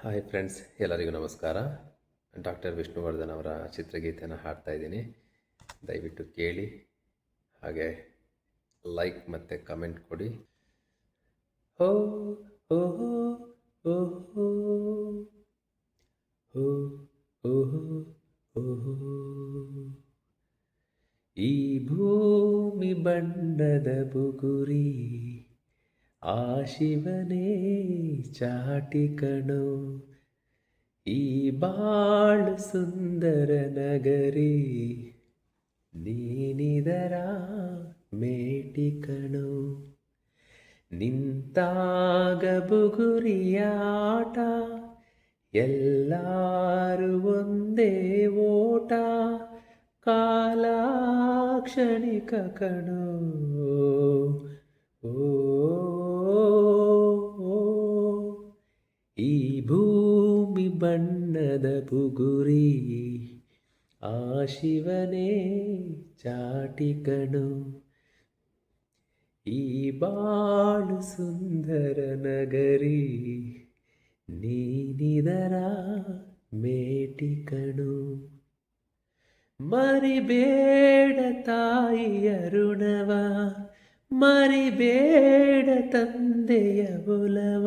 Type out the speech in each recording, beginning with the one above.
Hi friends, ಎಲ್ಲರಿಗೂ ನಮಸ್ಕಾರ. Doctor Vishnuvardhan ಅವರ ಚಿತ್ರಗೀತೆಯನ್ನು ಹಾಡ್ತಾ ಇದ್ದೀನಿ. ದಯವಿಟ್ಟು ಕೇಳಿ, ಹಾಗೆ ಲೈಕ್ ಮತ್ತು ಕಮೆಂಟ್ ಕೊಡಿ. ಹೋ ಹೋ ಹೋ ಹೋ ಹೋ ಹೋ ಹೋ ಹೋ. ಈ ಭೂಮಿ ಬಣ್ಣದ ಬುಗುರಿ, ಆ ಶಿವನೇ ಚಾಟಿ ಕಣೋ. ಈ ಬಾಳು ಸುಂದರ ನಗರಿ, ನೀನಿದರ ಮೇಟಿ ಕಣೋ. ನಿಂತಾಗ ಬುಗುರಿಯಾಟ, ಎಲ್ಲರೂ ಒಂದೇ ಓಟ. ಕಾಲ ಕ್ಷಣಿಕ ಕಣೋ. ಓ ಈ ಭೂಮಿ ಬಣ್ಣದ ಬುಗುರಿ, ಆ ಶಿವನೇ ಚಾಟಿ ಕಣೋ. ಈ ಬಾಳು ಸುಂದರ ನಗರಿ, ನೀನಿದರ ಮೇಟಿ ಕಣೋ. ಮರಿಬೇಡ ತಾಯಿಯ ಋಣವ, ಮರಿಬೇಡ ತಂದೆಯ ಒಲವ.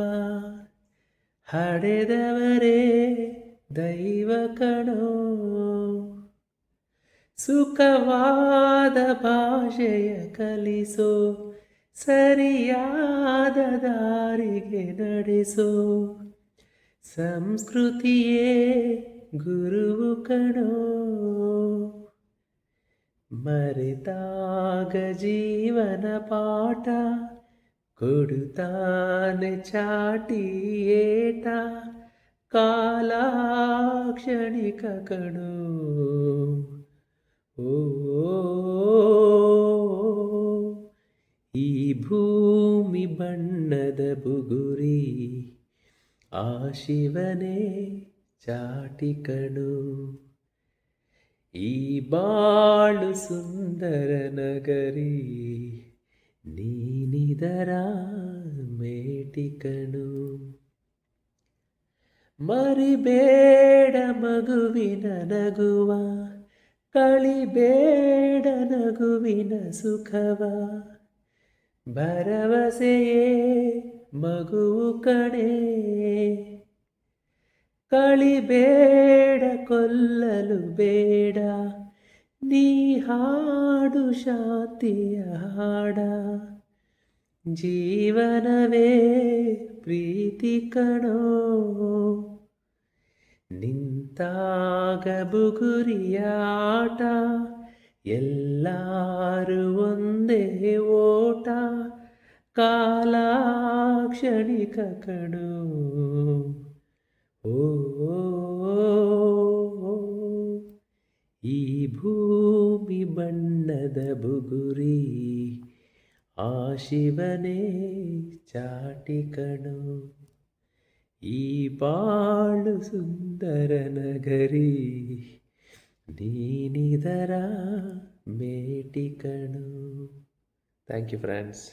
ಹಡೆದವರೇ ದೈವ ಕಣೋ. ಸುಖವಾದ ಭಾಷೆಯ ಕಲಿಸೋ, ಸರಿಯಾದ ದಾರಿಗೆ ನಡೆಸೋ. ಸಂಸ್ಕೃತಿಯೇ ಗುರುವು ಕಣೋ. ಮರೆತಾಗ ಜೀವನ ಪಾಠ, ಕೊಡುತ್ತಾನೆ ಚಾಟಿ ಏಟ. ಕಾಲ ಕ್ಷಣಿಕ ಕಣೋ. ಓ ಈ ಭೂಮಿ ಬಣ್ಣದ ಬುಗುರಿ, ಆ ಶಿವನೇ ಚಾಟಿ ಕಣೋ. ಈ ಬಾಳು ಸುಂದರ ನಗರಿ, ನೀನಿದರ ಮೇಟಿ ಕಣೋ. ಮರಿಬೇಡ ಮಗುವಿನ ನಗುವ, ಕಳಿಬೇಡ ನಗುವಿನ ಸುಖವ. ಭರವಸೆಯೇ ಮಗುವು ಕಣೆ. ಕಳಿಬೇಡ ಕೊಲ್ಲಲು ಬೇಡ, ನೀ ಹಾಡು ಶಾಂತಿಯ ಹಾಡ. ಜೀವನವೇ ಪ್ರೀತಿ ಕಣೋ. ನಿಂತಾಗ ಬುಗುರಿಯಾಟ, ಎಲ್ಲರೂ ಒಂದೇ ಓಟ. ಕಾಲ ಕ್ಷಣಿಕ ಕಣೋ. ಓ ಈ ಭೂಮಿ ಬಣ್ಣದ ಬುಗುರಿ, ಆ ಶಿವನೇ ಚಾಟಿ ಕಣೋ. ಈ ಬಾಳು ಸುಂದರ ನಗರಿ, ನೀನಿದರ ಮೇಟಿ ಕಣೋ. Thank you friends.